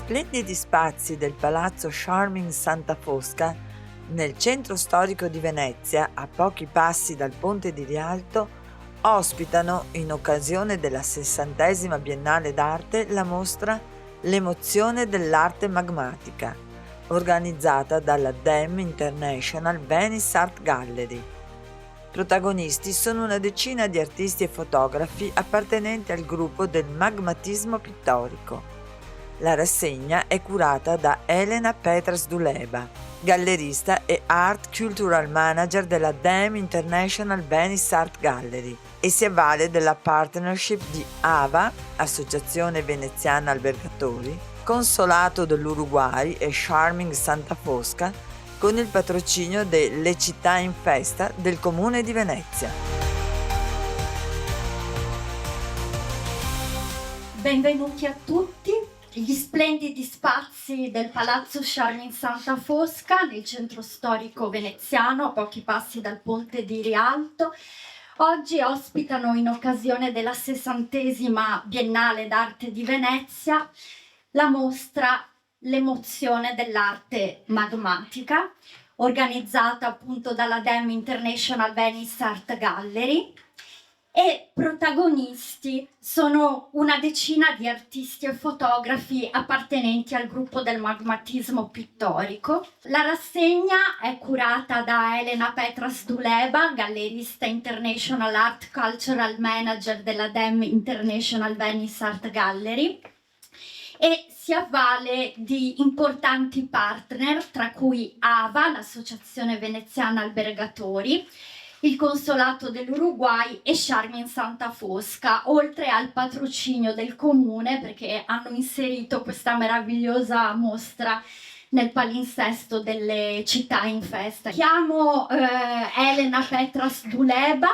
splendidi spazi del Palazzo Charming Santa Fosca, nel centro storico di Venezia, a pochi passi dal Ponte di Rialto, ospitano, in occasione della 60ª Biennale d'Arte, la mostra L'emozione dell'arte magmatica, organizzata dalla DEM International Venice Art Gallery. Protagonisti sono una decina di artisti e fotografi appartenenti al gruppo del magmatismo pittorico. La rassegna è curata da Elena Petras-Duleba, gallerista e Art Cultural Manager della DEM International Venice Art Gallery, e si avvale della partnership di AVA, Associazione Veneziana Albergatori, Consolato dell'Uruguay e Charming Santa Fosca, con il patrocinio delle Città in Festa del Comune di Venezia. Benvenuti a tutti. Gli splendidi spazi del Palazzo Charming Santa Fosca, nel centro storico veneziano, a pochi passi dal Ponte di Rialto, oggi ospitano, in occasione della 60ª Biennale d'Arte di Venezia, la mostra L'emozione dell'arte magmatica, organizzata appunto dalla DEM International Venice Art Gallery. E protagonisti sono una decina di artisti e fotografi appartenenti al gruppo del magmatismo pittorico. La rassegna è curata da Elena Petras-Duleba, gallerista International Art Cultural Manager della DEM International Venice Art Gallery, e si avvale di importanti partner, tra cui AVA, l'Associazione Veneziana Albergatori, il Consolato dell'Uruguay e Charming Santa Fosca, oltre al patrocinio del comune, perché hanno inserito questa meravigliosa mostra nel palinsesto delle Città in Festa. Chiamo Elena Petras-Duleba,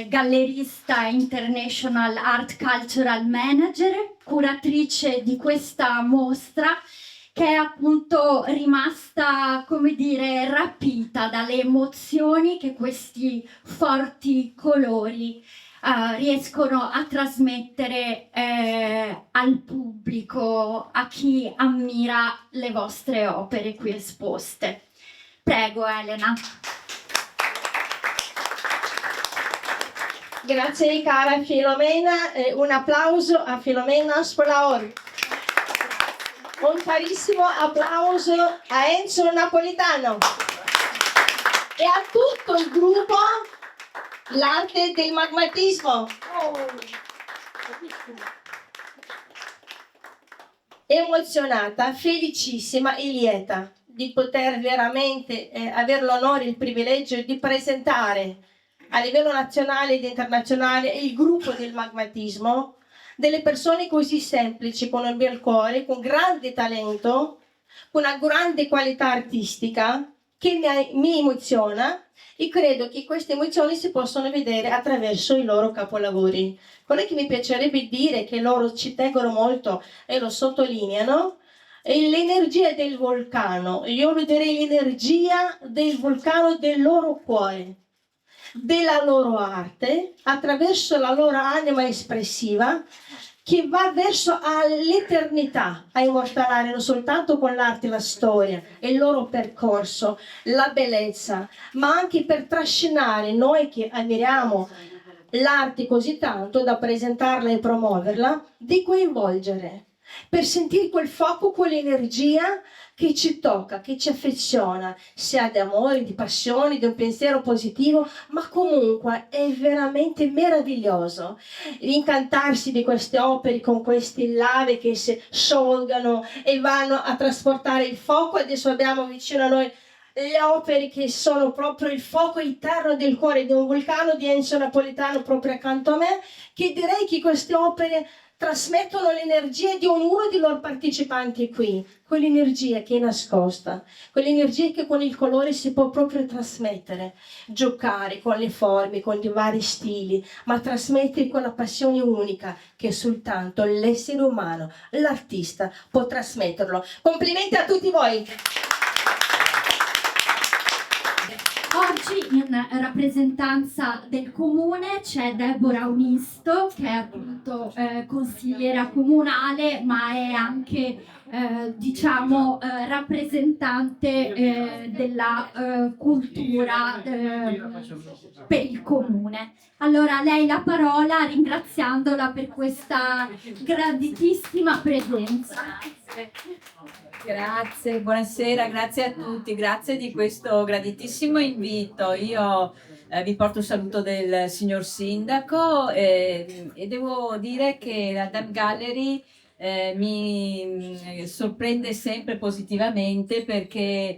gallerista International Art Cultural Manager, curatrice di questa mostra, che è appunto rimasta, come dire, rapita dalle emozioni che questi forti colori riescono a trasmettere al pubblico, a chi ammira le vostre opere qui esposte. Prego, Elena. Grazie cara Filomena, un applauso a Filomena Spolaori. Un carissimo applauso a Enzo Napolitano e a tutto il gruppo L'Arte del Magmatismo. Emozionata, felicissima e lieta di poter veramente avere l'onore e il privilegio di presentare a livello nazionale ed internazionale il gruppo del magmatismo, delle persone così semplici, con un bel cuore, con grande talento, con una grande qualità artistica che mi emoziona, e credo che queste emozioni si possono vedere attraverso i loro capolavori. Quello che mi piacerebbe dire, che loro ci tengono molto e lo sottolineano, è l'energia del vulcano. Io lo direi l'energia del vulcano del loro cuore, della loro arte, attraverso la loro anima espressiva, che va verso l'eternità, a immortalare non soltanto con l'arte la storia, il loro percorso, la bellezza, ma anche per trascinare noi che ammiriamo l'arte così tanto da presentarla e promuoverla, di coinvolgere, per sentire quel fuoco, quell'energia che ci tocca, che ci affeziona, sia di amore, di passione, di un pensiero positivo, ma comunque è veramente meraviglioso incantarsi di queste opere con queste lave che si sciolgano e vanno a trasportare il fuoco. Adesso abbiamo vicino a noi le opere che sono proprio il fuoco interno del cuore di un vulcano di Enzo Napolitano, proprio accanto a me, che direi che queste opere trasmettono l'energia di ognuno dei loro partecipanti qui, quell'energia che è nascosta, quell'energia che con il colore si può proprio trasmettere, giocare con le forme, con i vari stili, ma trasmettere quella passione unica che soltanto l'essere umano, l'artista, può trasmetterlo. Complimenti a tutti voi! Oggi in rappresentanza del comune c'è Deborah Unisto, che è appunto consigliera comunale, ma è anche rappresentante della cultura per il comune. Allora a lei la parola, ringraziandola per questa graditissima presenza. Grazie, buonasera, grazie a tutti, grazie di questo graditissimo invito. Io vi porto il saluto del signor Sindaco e devo dire che la Dam Gallery mi sorprende sempre positivamente, perché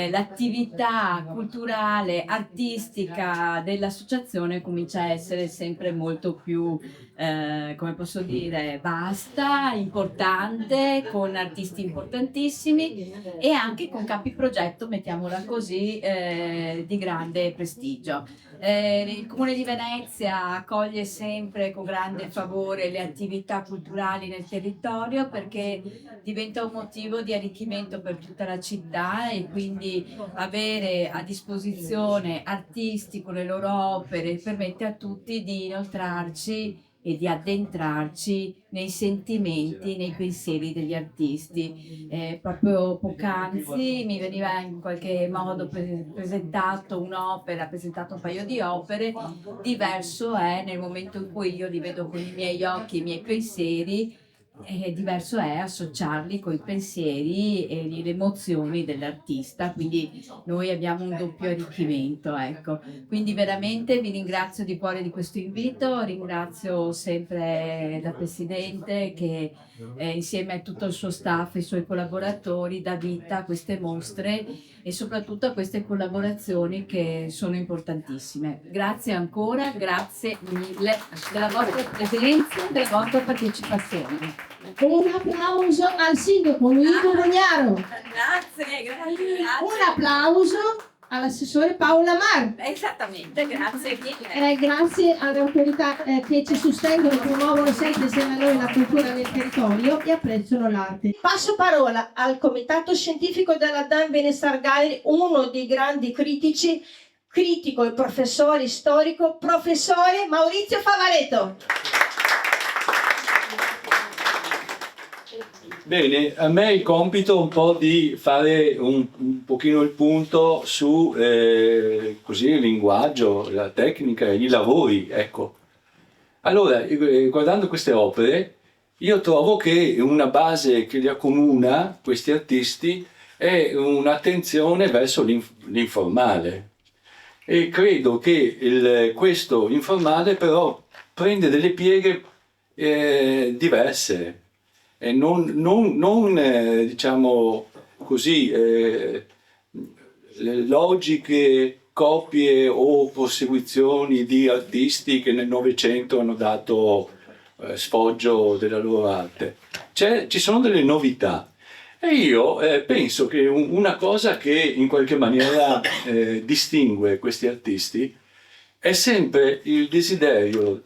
l'attività culturale, artistica dell'associazione comincia a essere sempre molto più, come posso dire, vasta, importante, con artisti importantissimi e anche con capi progetto, mettiamola così, di grande prestigio. Il Comune di Venezia accoglie sempre con grande favore le attività culturali nel territorio, perché diventa un motivo di arricchimento per tutta la città, e quindi avere a disposizione artisti con le loro opere permette a tutti di inoltrarci e di addentrarci nei sentimenti, nei pensieri degli artisti. Proprio poc'anzi mi veniva in qualche modo presentato un paio di opere. Diverso è nel momento in cui io li vedo con i miei occhi, i miei pensieri, e diverso è associarli con i pensieri e le emozioni dell'artista, quindi noi abbiamo un doppio arricchimento, ecco. Quindi veramente vi ringrazio di cuore di questo invito, ringrazio sempre la Presidente che insieme a tutto il suo staff e i suoi collaboratori dà vita a queste mostre e soprattutto a queste collaborazioni che sono importantissime. Grazie ancora, grazie mille della vostra presenza e della vostra partecipazione. Un applauso al sindaco Luigi Rognaro. Grazie. Un applauso all'assessore Paola Mar. Esattamente, grazie mille. Grazie alle autorità che ci sostengono, promuovono sempre insieme a noi la cultura nel territorio e apprezzano l'arte. Passo parola al comitato scientifico della Dam Veneziana Gallery, uno dei grandi critici, critico e professore storico, professore Maurizio Favaretto. Bene, a me è il compito un po' di fare un pochino il punto su così, il linguaggio, la tecnica, i lavori, ecco. Allora, guardando queste opere, io trovo che una base che li accomuna, questi artisti, è un'attenzione verso l'informale. E credo che questo informale però prende delle pieghe diverse. E non diciamo così, logiche copie o prosecuzioni di artisti che nel Novecento hanno dato sfoggio della loro arte. Ci sono delle novità e io penso che una cosa che in qualche maniera distingue questi artisti è sempre il desiderio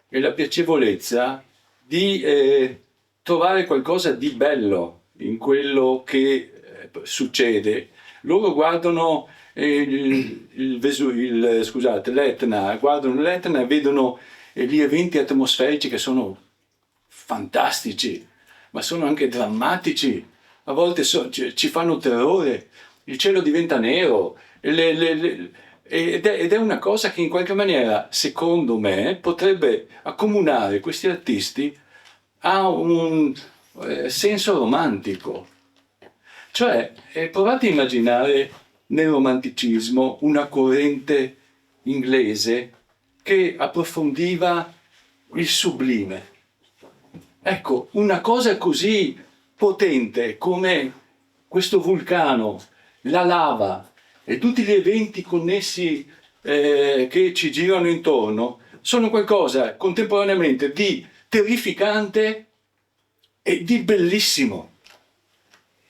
e la piacevolezza di trovare qualcosa di bello in quello che succede. Loro guardano l'Etna, guardano l'Etna e vedono gli eventi atmosferici che sono fantastici, ma sono anche drammatici. A volte ci fanno terrore, il cielo diventa nero ed è una cosa che in qualche maniera, secondo me, potrebbe accomunare questi artisti a un senso romantico. Cioè, provate a immaginare nel romanticismo una corrente inglese che approfondiva il sublime. Ecco, una cosa così potente come questo vulcano, la lava e tutti gli eventi connessi che ci girano intorno sono qualcosa contemporaneamente di terrificante e di bellissimo.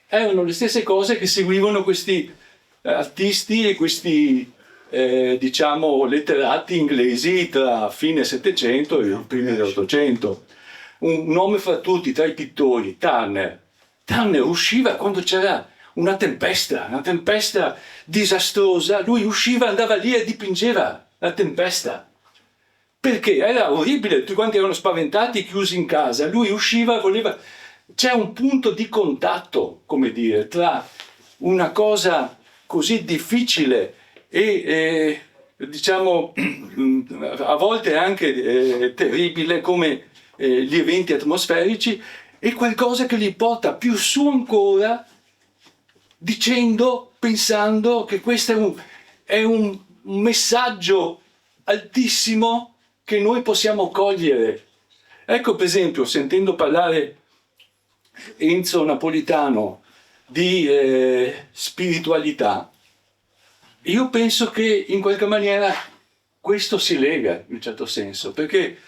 Erano le stesse cose che seguivano questi artisti e questi diciamo letterati inglesi tra fine Settecento e i primi dell'Ottocento. Un nome fra tutti, tra i pittori, Turner. Turner usciva quando c'era una tempesta disastrosa, lui usciva, andava lì e dipingeva la tempesta. Perché era orribile, tutti quanti erano spaventati, chiusi in casa, lui usciva, voleva... C'è un punto di contatto, come dire, tra una cosa così difficile e diciamo a volte anche terribile come gli eventi atmosferici, e qualcosa che li porta più su ancora, dicendo, pensando che questo è un messaggio altissimo che noi possiamo cogliere. Ecco, per esempio, sentendo parlare Enzo Napolitano di spiritualità, io penso che in qualche maniera questo si lega in un certo senso, perché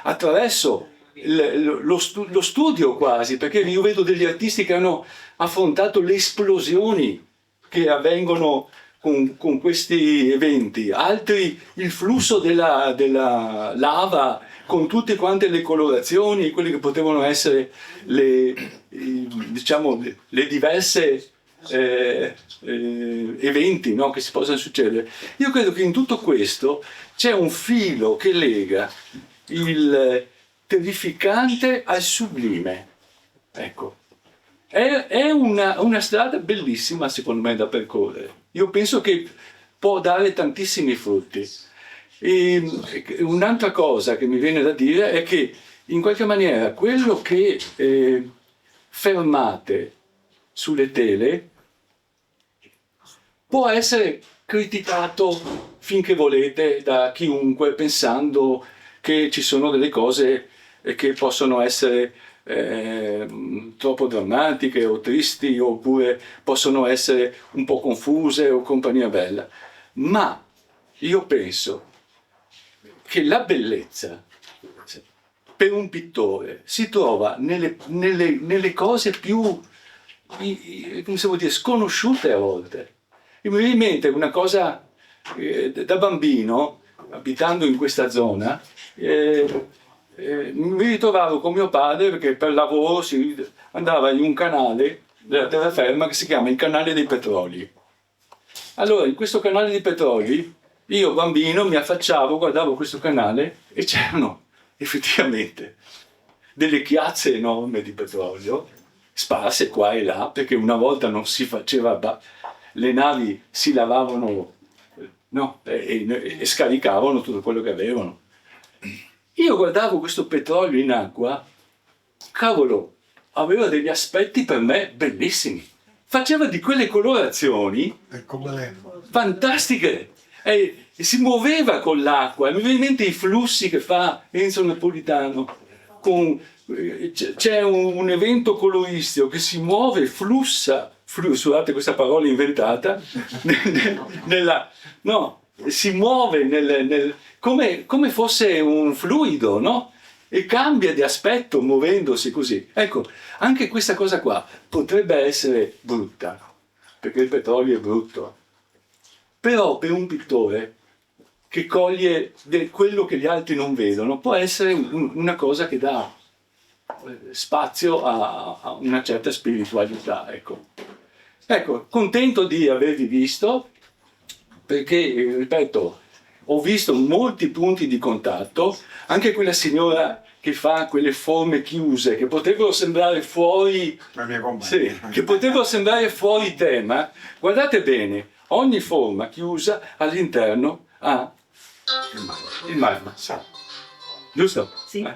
attraverso lo studio quasi, perché io vedo degli artisti che hanno affrontato le esplosioni che avvengono con questi eventi, altri il flusso della lava con tutte quante le colorazioni, quelle che potevano essere le diverse eventi, no, che si possono succedere. Io credo che in tutto questo c'è un filo che lega il terrificante al sublime. Ecco, è una strada bellissima secondo me da percorrere. Io penso che può dare tantissimi frutti. E un'altra cosa che mi viene da dire è che in qualche maniera quello che fermate sulle tele può essere criticato finché volete da chiunque, pensando che ci sono delle cose che possono essere troppo drammatiche o tristi, oppure possono essere un po' confuse o compagnia bella. Ma io penso che la bellezza per un pittore si trova nelle cose più, come si può dire, sconosciute a volte. E mi viene in mente una cosa da bambino, abitando in questa zona, mi ritrovavo con mio padre perché per lavoro si andava in un canale della terraferma che si chiama il Canale dei Petroli. Allora, in questo Canale dei Petroli, io bambino mi affacciavo, guardavo questo canale e c'erano effettivamente delle chiazze enormi di petrolio sparse qua e là, perché una volta non si faceva, le navi si lavavano, no, e scaricavano tutto quello che avevano. Io guardavo questo petrolio in acqua, cavolo, aveva degli aspetti per me bellissimi. Faceva di quelle colorazioni fantastiche e si muoveva con l'acqua. Mi viene in mente i flussi che fa Enzo Napolitano. C'è un evento coloristico che si muove, flussa, scusate questa parola inventata, si muove come fosse un fluido, no? E cambia di aspetto muovendosi così. Ecco, anche questa cosa qua potrebbe essere brutta, perché il petrolio è brutto. Però per un pittore che coglie quello che gli altri non vedono, può essere una cosa che dà spazio a una certa spiritualità. Ecco, contento di avervi visto, perché, ripeto, ho visto molti punti di contatto, anche quella signora che fa quelle forme chiuse che potrebbero sembrare fuori, che potrebbero sembrare fuori tema. Guardate bene, ogni forma chiusa all'interno ha il marmo. Giusto? Sì.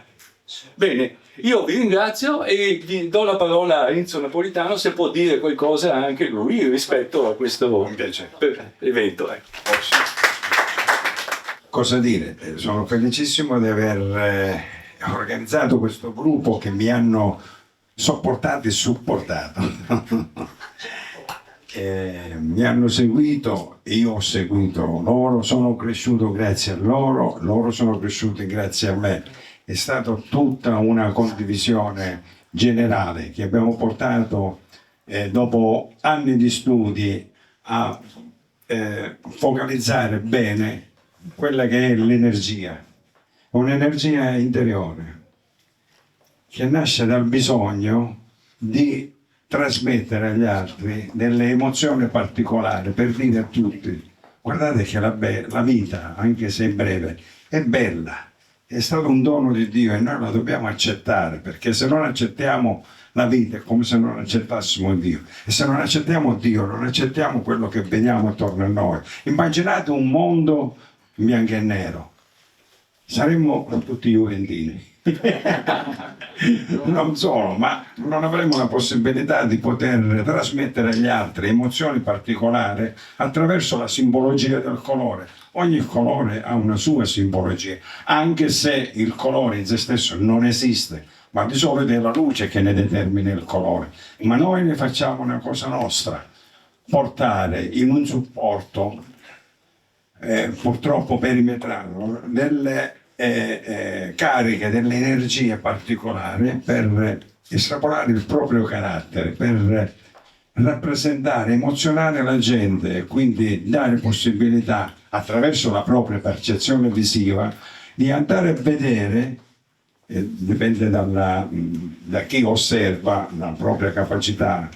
Bene, io vi ringrazio e vi do la parola a Enzo Napolitano se può dire qualcosa anche lui rispetto a questo evento. Cosa dire? Sono felicissimo di aver organizzato questo gruppo che mi hanno sopportato e supportato. Mi hanno seguito, io ho seguito loro, sono cresciuto grazie a loro, loro sono cresciuti grazie a me. È stata tutta una condivisione generale che abbiamo portato dopo anni di studi a focalizzare bene quella che è l'energia, un'energia interiore che nasce dal bisogno di trasmettere agli altri delle emozioni particolari per dire a tutti: guardate che la vita, anche se è breve, è bella, è stato un dono di Dio e noi la dobbiamo accettare, perché se non accettiamo la vita è come se non accettassimo Dio, e se non accettiamo Dio non accettiamo quello che vediamo attorno a noi. Immaginate un mondo in bianco e nero, saremmo tutti juventini. Non solo, ma non avremo la possibilità di poter trasmettere agli altri emozioni particolari attraverso la simbologia del colore. Ogni colore ha una sua simbologia, anche se il colore in se stesso non esiste, ma di solito è la luce che ne determina il colore. Ma noi ne facciamo una cosa nostra: portare in un supporto purtroppo perimetrale delle cariche, delle energie particolari per estrapolare il proprio carattere, per rappresentare, emozionare la gente e quindi dare possibilità, attraverso la propria percezione visiva, di andare a vedere, dipende da chi osserva, la propria capacità,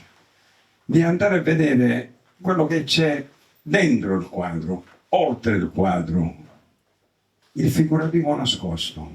di andare a vedere quello che c'è dentro il quadro, oltre il quadro, il figurativo nascosto,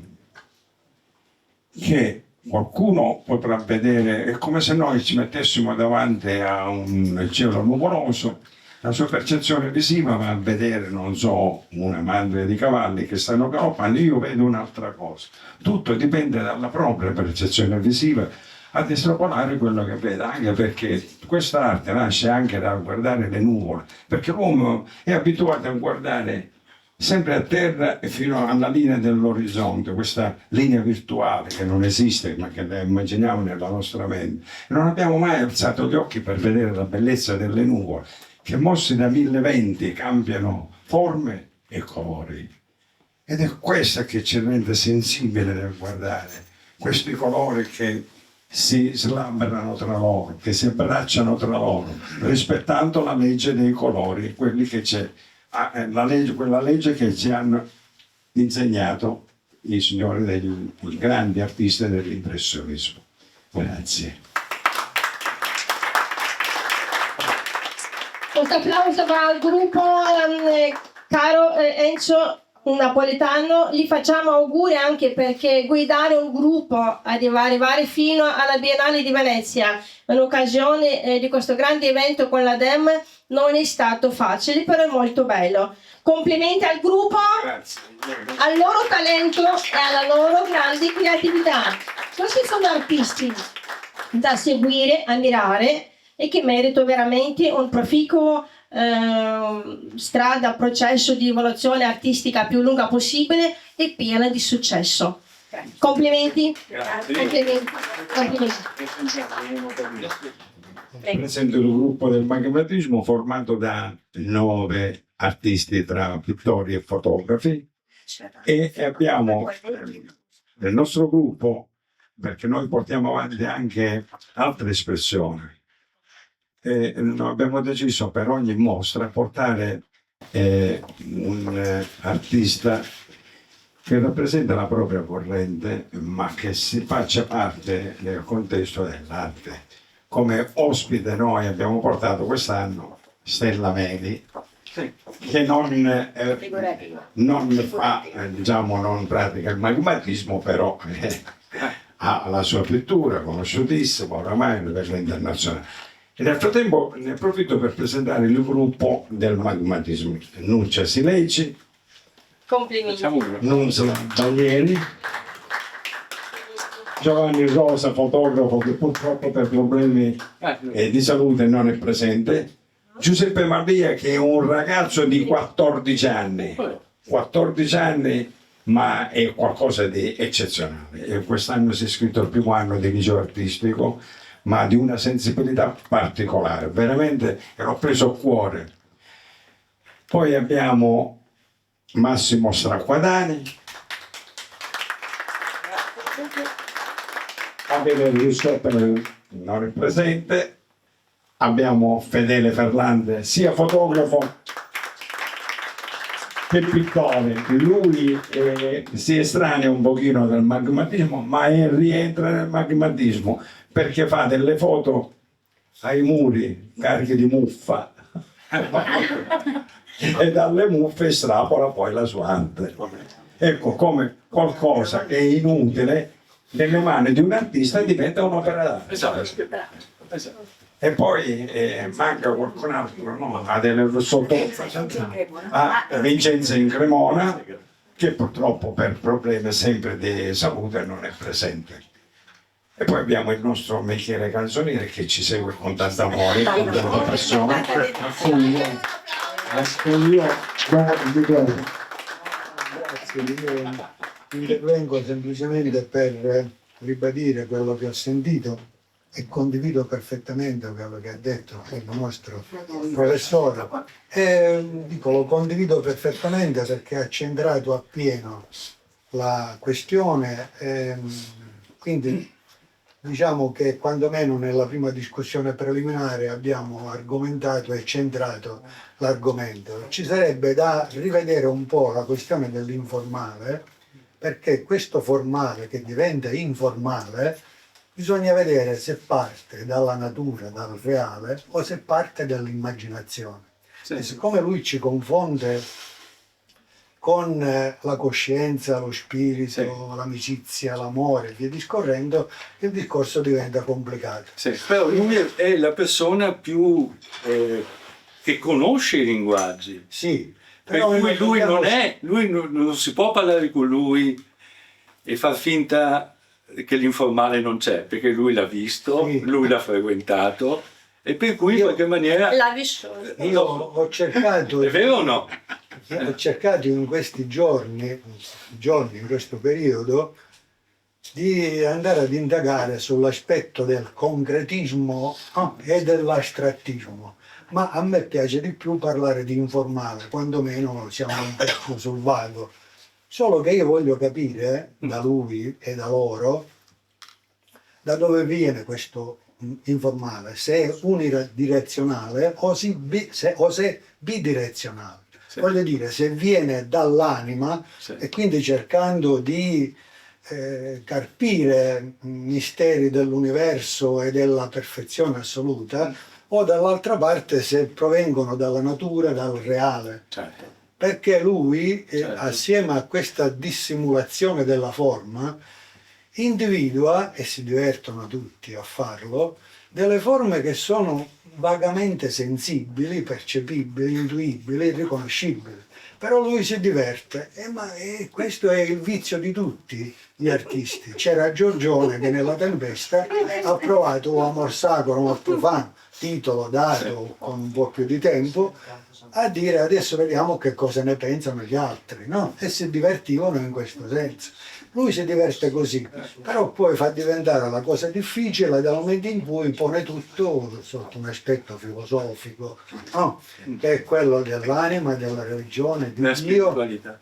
che qualcuno potrà vedere. È come se noi ci mettessimo davanti a un cielo nuvoloso, la sua percezione visiva va a vedere, non so, una mandria di cavalli che stanno galoppando, io vedo un'altra cosa. Tutto dipende dalla propria percezione visiva ad estrapolare quello che vede, anche perché questa arte nasce anche da guardare le nuvole, perché l'uomo è abituato a guardare sempre a terra e fino alla linea dell'orizzonte, questa linea virtuale che non esiste ma che la immaginiamo nella nostra mente. E non abbiamo mai alzato gli occhi per vedere la bellezza delle nuvole, che mossi da mille venti cambiano forme e colori. Ed è questa che ci rende sensibili nel guardare questi colori che si slabbrano tra loro, che si abbracciano tra loro, rispettando la legge dei colori, quelli che c'è. Quella legge che ci hanno insegnato i signori i grandi artisti dell'impressionismo. Grazie. Questo applauso va al gruppo caro Enzo Napoletano. Gli facciamo auguri anche perché guidare un gruppo, arrivare fino alla Biennale di Venezia in occasione di questo grande evento con la DEM non è stato facile, però è molto bello. Complimenti al gruppo, Grazie. al loro talento e alla loro grande creatività. Questi sono artisti da seguire, ammirare e che meritano veramente un proficuo processo di evoluzione artistica più lunga possibile e piena di successo. Complimenti. Complimenti. Presento il gruppo del magmatismo formato da 9 artisti tra pittori e fotografi, e abbiamo nel nostro gruppo, perché noi portiamo avanti anche altre espressioni, abbiamo deciso per ogni mostra portare un artista che rappresenta la propria corrente ma che si faccia parte del contesto dell'arte. Come ospite noi abbiamo portato quest'anno Stella Meli, che non fa, diciamo, non pratica il magmatismo, però ha la sua pittura conosciutissima oramai a livello internazionale. E nel frattempo ne approfitto per presentare il gruppo del magmatismo: Nuccia Sileci, Complimenti. Nunzia Baglieri, Giovanni Rosa, fotografo che purtroppo per problemi di salute non è presente, Giuseppe Maria che è un ragazzo di 14 anni, ma è qualcosa di eccezionale, e quest'anno si è iscritto al primo anno di liceo artistico, ma di una sensibilità particolare, veramente l'ho preso a cuore. Poi abbiamo Massimo Stracquadani, abbiamo Giuseppe non è presente, abbiamo Fedele Ferrante, sia fotografo che pittore. Lui si estranea un pochino dal magmatismo, ma rientra nel magmatismo perché fa delle foto ai muri carichi di muffa e dalle muffe estrapola poi la sua arte. Ecco, come qualcosa che è inutile nelle mani di un artista diventa un'opera d'arte. Esatto. E poi manca qualcun altro, no? Ha delle sotto a Vincenzo in Cremona, che purtroppo per problemi sempre di salute non è presente. E poi abbiamo il nostro Michele Canzoniere che ci segue con tanto amore, con tanta passione. Intervengo semplicemente per ribadire quello che ho sentito e condivido perfettamente quello che ha detto il nostro professore. Dico, lo condivido perfettamente perché ha centrato appieno la questione. Quindi diciamo che quantomeno nella prima discussione preliminare abbiamo argomentato e centrato l'argomento. Ci sarebbe da rivedere un po' la questione dell'informale, perché questo formale che diventa informale bisogna vedere se parte dalla natura, dal reale, o se parte dall'immaginazione. E siccome lui ci confonde con la coscienza, lo spirito, l'amicizia, l'amore, e via discorrendo, il discorso diventa complicato. Però lui è la persona più che conosce i linguaggi. Sì, Per però cui lui non si può parlare con lui e far finta che l'informale non c'è, perché lui l'ha visto, Sì. lui l'ha frequentato e per cui in qualche maniera... L'ha vissuto. Io ho cercato, È vero o no? ho cercato in questi giorni, in questo periodo, di andare ad indagare sull'aspetto del concretismo e dell'astrattismo. Ma a me piace di più parlare di informale, quantomeno siamo un po' sul vago. Solo che io voglio capire da lui e da loro da dove viene questo informale, se è unidirezionale o se è bidirezionale. Sì. Voglio dire, se viene dall'anima e quindi cercando di carpire misteri dell'universo e della perfezione assoluta, o dall'altra parte se provengono dalla natura, dal reale. Certo. Perché lui, Certo. assieme a questa dissimulazione della forma, individua, e si divertono tutti a farlo, delle forme che sono vagamente sensibili, percepibili, intuibili, riconoscibili. Però lui si diverte, questo è il vizio di tutti gli artisti. C'era Giorgione che nella Tempesta ha provato Amor Sacro, Amor Profano, titolo dato con un po' più di tempo, a dire adesso vediamo che cosa ne pensano gli altri, no? E si divertivano in questo senso. Lui si diverte così, però poi fa diventare la cosa difficile dal momento in cui pone tutto sotto un aspetto filosofico, no? Che è quello dell'anima, della religione, di La Dio, spiritualità.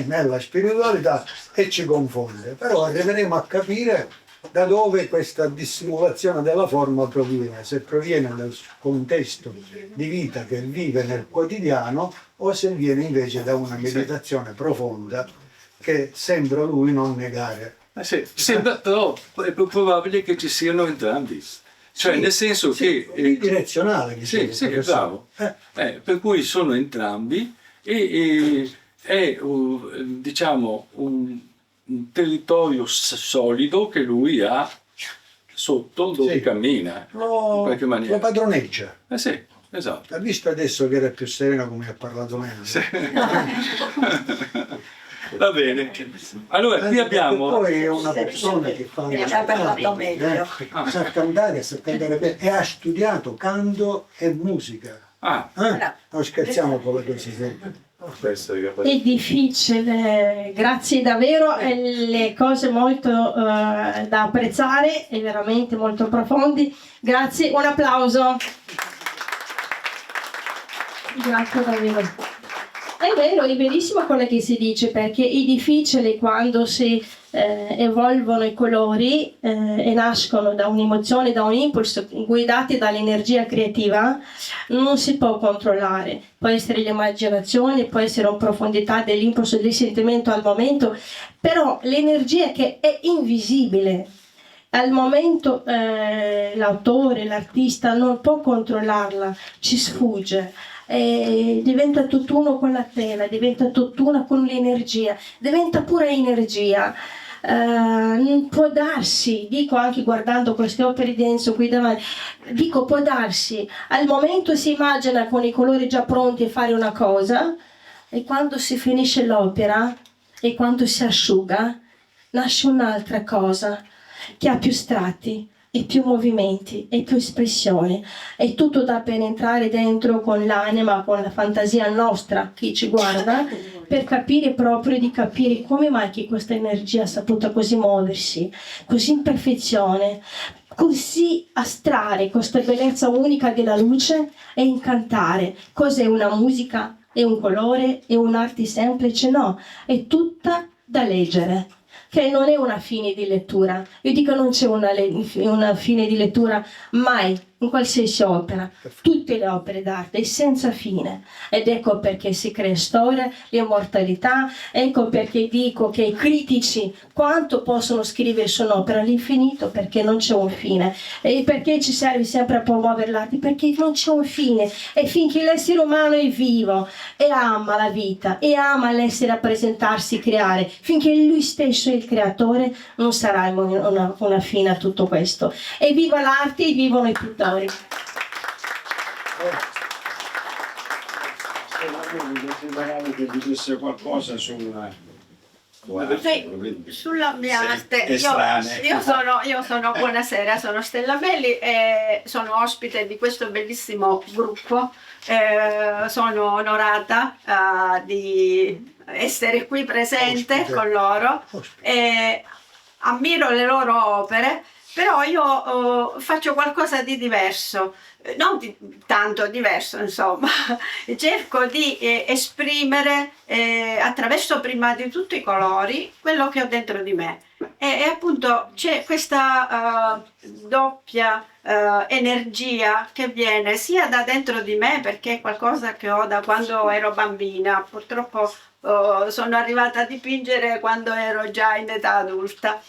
nella spiritualità, e ci confonde. Però arriveremo a capire da dove questa dissimulazione della forma proviene, se proviene dal contesto di vita che vive nel quotidiano o se viene invece da una meditazione profonda che sembra lui non negare. Sembra, però è più probabile che ci siano entrambi. Cioè, Sì, nel senso che... Bidirezionale, Sì, dicevo, bravo. Per cui sono entrambi e è diciamo un territorio solido che lui ha sotto dove Sì. cammina in qualche lo maniera. padroneggia. Sì, esatto. Ha visto adesso che era più sereno come ha parlato meno? Sì. Va bene. Allora, qui abbiamo... Poi è una persona che fa ha parlato meglio. sa cantare bene e ha studiato canto e musica. Non scherziamo con le cose. È difficile, grazie davvero, le cose molto da apprezzare e veramente molto profondi. Grazie, un applauso. Grazie davvero. È verissimo quello che si dice, perché è difficile quando si evolvono i colori e nascono da un'emozione, da un impulso guidati dall'energia creativa, non si può controllare. Può essere l'immaginazione, può essere una profondità dell'impulso, del sentimento al momento, però l'energia che è invisibile al momento l'autore, l'artista non può controllarla, ci sfugge. Diventa tutt'uno con la terra, diventa tutt'uno con l'energia, diventa pura energia. Può darsi, dico anche guardando queste opere di Enzo qui davanti, dico può darsi, al momento si immagina con i colori già pronti a fare una cosa e quando si finisce l'opera e quando si asciuga nasce un'altra cosa che ha più strati e più movimenti e più espressioni, e tutto da penetrare dentro con l'anima, con la fantasia nostra, chi ci guarda, per capire proprio di capire come mai che questa energia ha saputo così muoversi, così in perfezione, così astrare questa bellezza unica della luce e incantare. Cos'è una musica? È un colore? È un'arte semplice? No, è tutta da leggere, che non è una fine di lettura. Io dico non c'è una fine di lettura mai, in qualsiasi opera. Tutte le opere d'arte è senza fine. Ed ecco perché si crea storia, l'immortalità, ecco perché dico che i critici quanto possono scrivere su un'opera all'infinito, perché non c'è un fine. E perché ci serve sempre a promuovere l'arte? Perché non c'è un fine. E finché l'essere umano è vivo e ama la vita e ama l'essere a presentarsi, creare, finché lui stesso è il creatore, non sarà una fine a tutto questo. E viva l'arte e vivono i pittori. Che dicesse qualcosa sulla sull'ambiente. Io sono, buonasera, sono Stella Belli e sono ospite di questo bellissimo gruppo. Sono onorata di essere qui presente con loro e ammiro le loro opere. Però io faccio qualcosa di diverso, non tanto diverso, insomma. Cerco di esprimere attraverso prima di tutto i colori quello che ho dentro di me. E appunto c'è questa doppia energia che viene sia da dentro di me, perché è qualcosa che ho da quando ero bambina. Purtroppo sono arrivata a dipingere quando ero già in età adulta.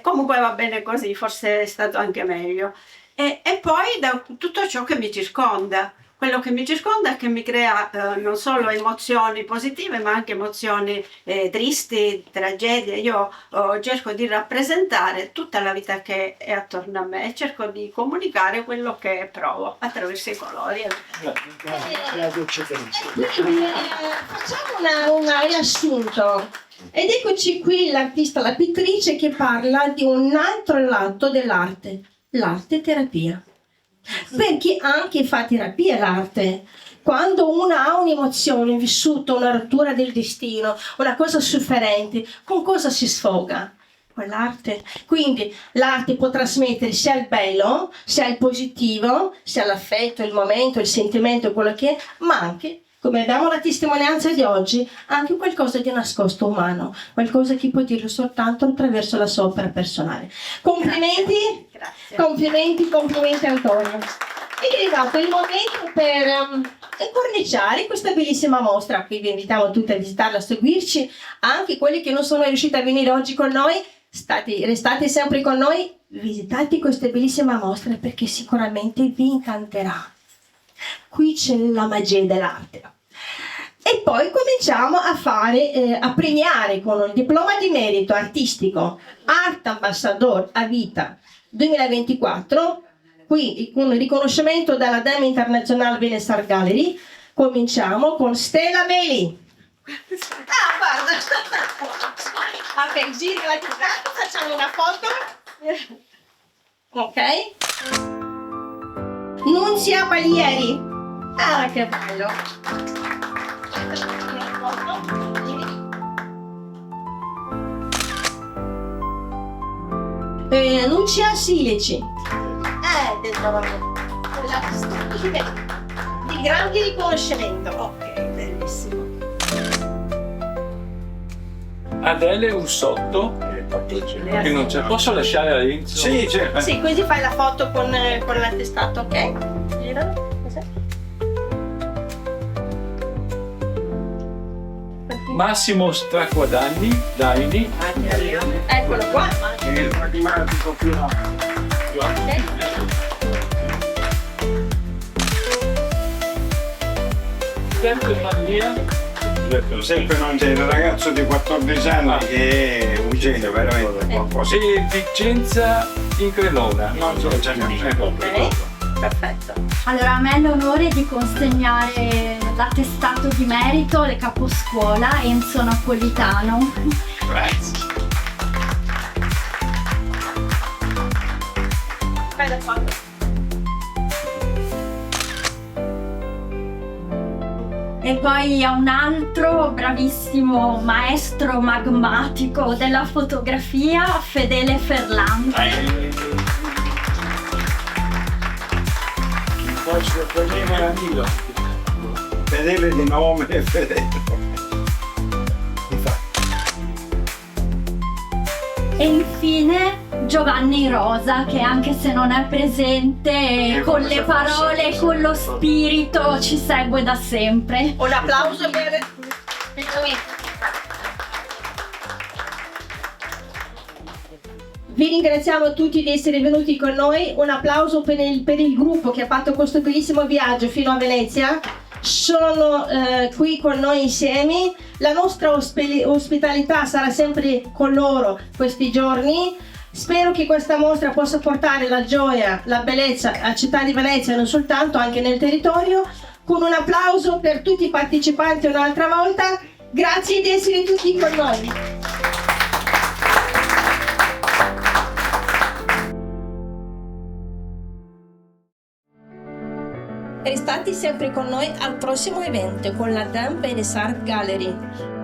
Comunque va bene così, forse è stato anche meglio. E poi da tutto ciò che mi circonda, quello che mi circonda e che mi crea non solo emozioni positive ma anche emozioni tristi, tragedie. Io cerco di rappresentare tutta la vita che è attorno a me e cerco di comunicare quello che provo attraverso i colori. Facciamo un riassunto. Ed eccoci qui l'artista, la pittrice che parla di un altro lato dell'arte, l'arte terapia. Perché anche fa terapia l'arte. Quando uno ha un'emozione vissuta, una rottura del destino, una cosa sofferente, con cosa si sfoga? Con l'arte. Quindi l'arte può trasmettere sia il bello, sia il positivo, sia l'affetto, il momento, il sentimento, quello che è, ma anche, come abbiamo la testimonianza di oggi, anche qualcosa di nascosto umano, qualcosa che può dirlo soltanto attraverso la sua opera personale. Complimenti, Grazie. complimenti Antonio. Ed è arrivato il momento per incorniciare questa bellissima mostra. Qui vi invitiamo tutti a visitarla, a seguirci, anche quelli che non sono riusciti a venire oggi con noi. Restate sempre con noi, visitate questa bellissima mostra perché sicuramente vi incanterà. Qui c'è la magia dell'arte. E poi cominciamo a premiare con un diploma di merito artistico Art Ambassador a vita 2024, qui un riconoscimento dalla Dame International Venice Art Gallery. Cominciamo con Stella Belli. Guarda. Ok, giri la chitarra, facciamo una foto. Ok. Nunzia Paglieri. Ah, che bello. Nunzia Silici. Di grande riconoscimento. Ok, bellissimo. Adele Ussotto, che non c'è. Posso lasciare a Enzo? Sì, certo. Sì, così fai la foto con l'attestato, ok? Gira. Così. Massimo Straquadani, Daini. Eccolo qua. È il pragmatico più Sempre Maria. sempre non c'è il ragazzo di 14 anni che è un genio, veramente qualcosa. E Vicenza Increlona. Non so, c'è Ok, perfetto. Allora, a me è l'onore di consegnare l'attestato di merito alle caposcuola Enzo Napolitano. Grazie. Fai da foto. E poi a un altro bravissimo maestro magmatico della fotografia, Fedele Ferlante. Fedele di nome e fedele. E infine Giovanni Rosa, che anche se non è presente, con le parole e con lo spirito ci segue da sempre. Un applauso per lui. Vi ringraziamo tutti di essere venuti con noi. Un applauso per il gruppo che ha fatto questo bellissimo viaggio fino a Venezia. Sono qui con noi insieme. La nostra ospitalità sarà sempre con loro questi giorni. Spero che questa mostra possa portare la gioia, la bellezza a Città di Venezia, non soltanto, anche nel territorio. Con un applauso per tutti i partecipanti un'altra volta. Grazie di essere tutti con noi. Restate sempre con noi al prossimo evento con la Dame Benessart Gallery.